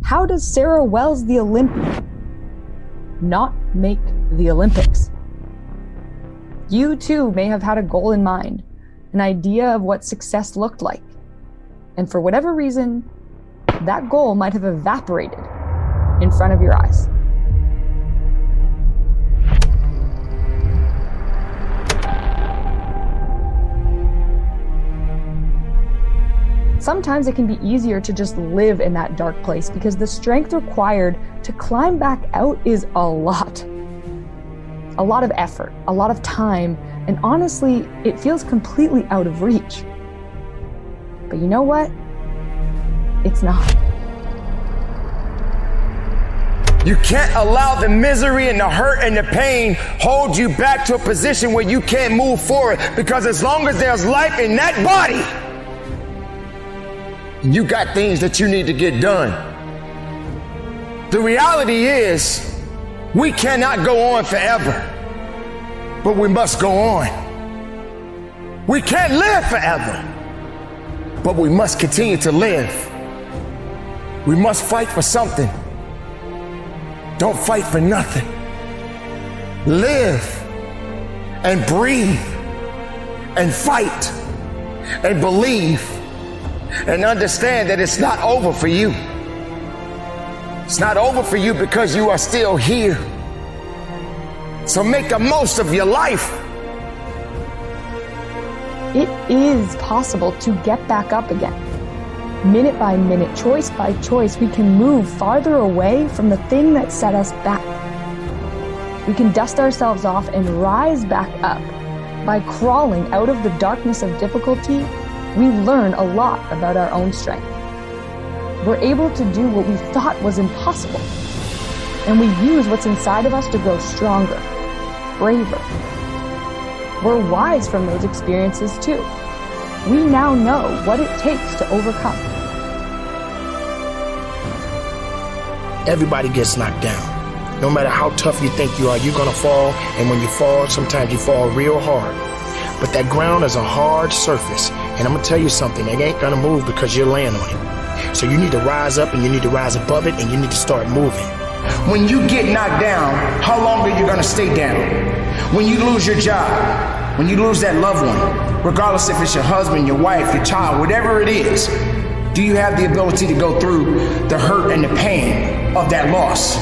How does Sarah Wells, the Olympian, not make the Olympics? You too may have had a goal in mind, an idea of what success looked like. And for whatever reason, that goal might have evaporated in front of your eyes. Sometimes it can be easier to just live in that dark place because the strength required to climb back out is a lot. A lot of effort, a lot of time, and honestly, it feels completely out of reach. But you know what? It's not. You can't allow the misery and the hurt and the pain hold you back to a position where you can't move forward, because as long as there's life in that body, you got things that you need to get done. The reality is, we cannot go on forever, but we must go on. We can't live forever, but we must continue to live. We must fight for something. Don't fight for nothing. Live and breathe and fight and believe and understand that it's not over for you. It's not over for you because you are still here. So make the most of your life. It is possible to get back up again. Minute by minute, choice by choice, we can move farther away from the thing that set us back. We can dust ourselves off and rise back up. By crawling out of the darkness of difficulty, we learn a lot about our own strength. We're able to do what we thought was impossible. And we use what's inside of us to grow stronger, braver. We're wise from those experiences too. We now know what it takes to overcome. Everybody gets knocked down. No matter how tough you think you are, you're gonna fall. And when you fall, sometimes you fall real hard. But that ground is a hard surface. And I'm gonna tell you something, it ain't gonna move because you're laying on it. So you need to rise up and you need to rise above it and you need to start moving. When you get knocked down, how long are you gonna stay down? When you lose your job, when you lose that loved one, regardless if it's your husband, your wife, your child, whatever it is, do you have the ability to go through the hurt and the pain of that loss?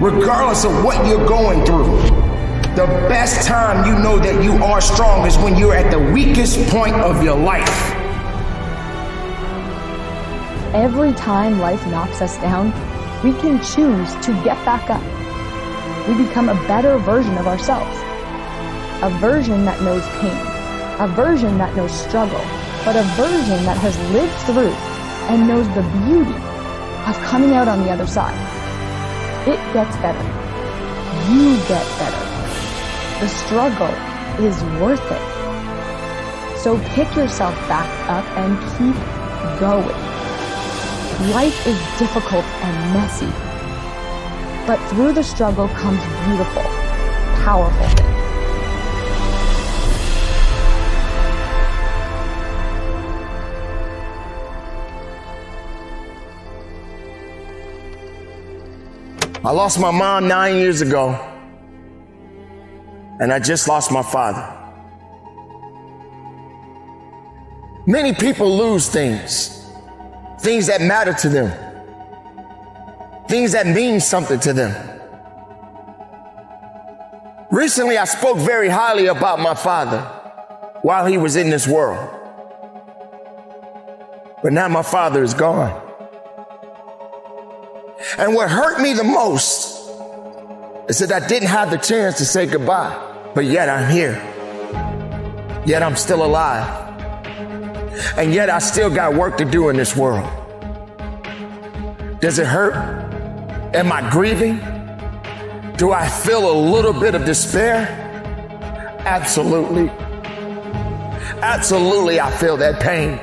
Regardless of what you're going through, the best time you know that you are strong is when you're at the weakest point of your life. Every time life knocks us down, we can choose to get back up. We become a better version of ourselves. A version that knows pain. A version that knows struggle. But a version that has lived through and knows the beauty of coming out on the other side. It gets better. You get better. The struggle is worth it. So pick yourself back up and keep going. Life is difficult and messy, but through the struggle comes beautiful, powerful things. I lost my mom 9 years ago, and I just lost my father. Many people lose things that matter to them, things that mean something to them. Recently, I spoke very highly about my father while he was in this world. But now my father is gone. And what hurt me the most is that I didn't have the chance to say goodbye, but yet I'm here. Yet I'm still alive. And yet I still got work to do in this world. Does it hurt? Am I grieving? Do I feel a little bit of despair? Absolutely. Absolutely, I feel that pain.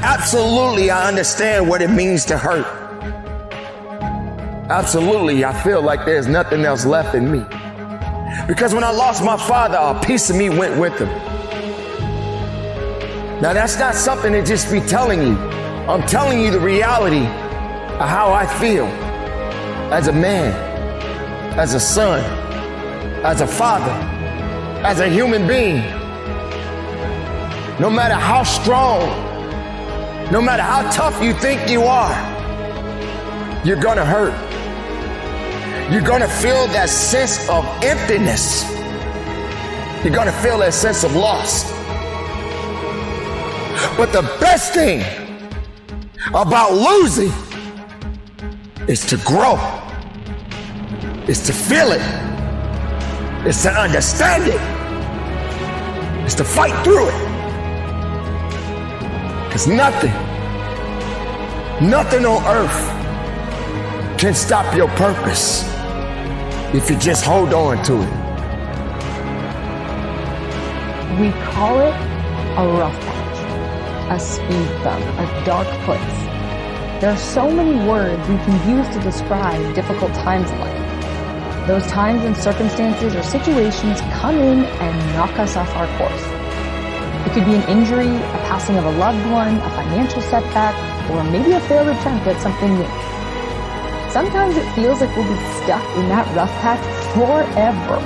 Absolutely, I understand what it means to hurt. Absolutely, I feel like there's nothing else left in me. Because when I lost my father, a piece of me went with him. Now, that's not something to just be telling you. I'm telling you the reality of how I feel as a man, as a son, as a father, as a human being. No matter how strong, no matter how tough you think you are, you're gonna hurt. You're gonna feel that sense of emptiness. You're gonna feel that sense of loss. But the best thing about losing is to grow. Is to feel it. Is to understand it. Is to fight through it. Because nothing on earth can stop your purpose if you just hold on to it. We call it a rough patch, a speed bump, a dark place. There are so many words we can use to describe difficult times in life. Those times when circumstances or situations come in and knock us off our course. It could be an injury, a passing of a loved one, a financial setback, or maybe a failed attempt at something new. Sometimes it feels like we'll be stuck in that rough patch forever.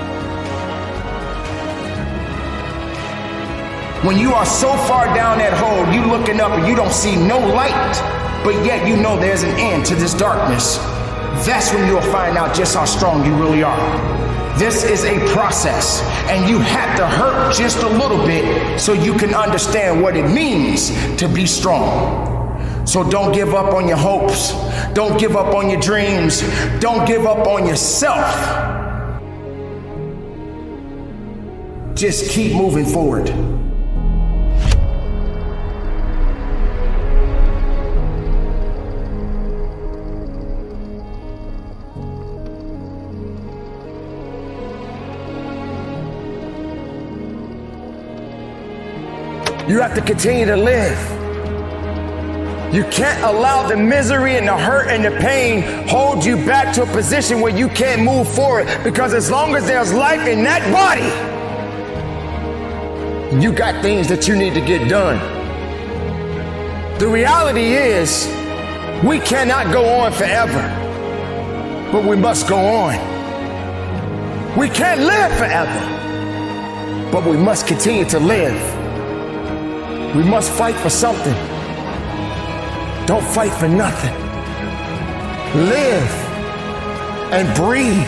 When you are so far down that hole, you looking up and you don't see no light, but yet you know there's an end to this darkness. That's when you'll find out just how strong you really are. This is a process, and you have to hurt just a little bit so you can understand what it means to be strong. So don't give up on your hopes. Don't give up on your dreams. Don't give up on yourself. Just keep moving forward. You have to continue to live. You can't allow the misery and the hurt and the pain hold you back to a position where you can't move forward, because as long as there's life in that body, you got things that you need to get done. The reality is, we cannot go on forever, but we must go on. We can't live forever, but we must continue to live. We must fight for something. Don't fight for nothing. Live and breathe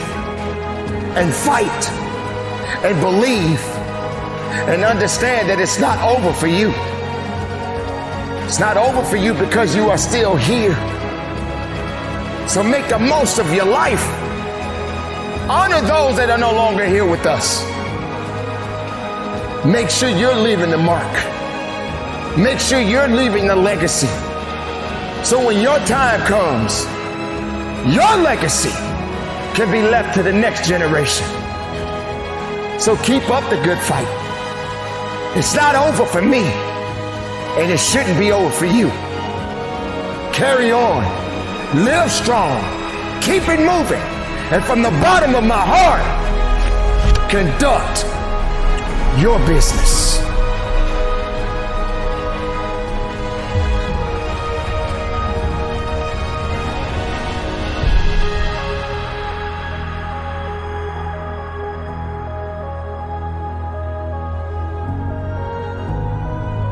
and fight and believe and understand that it's not over for you. It's not over for you because you are still here. So make the most of your life. Honor those that are no longer here with us. Make sure you're leaving the mark. Make sure you're leaving a legacy. So when your time comes, your legacy can be left to the next generation. So keep up the good fight. It's not over for me, and it shouldn't be over for you. Carry on. Live strong. Keep it moving. And from the bottom of my heart, conduct your business.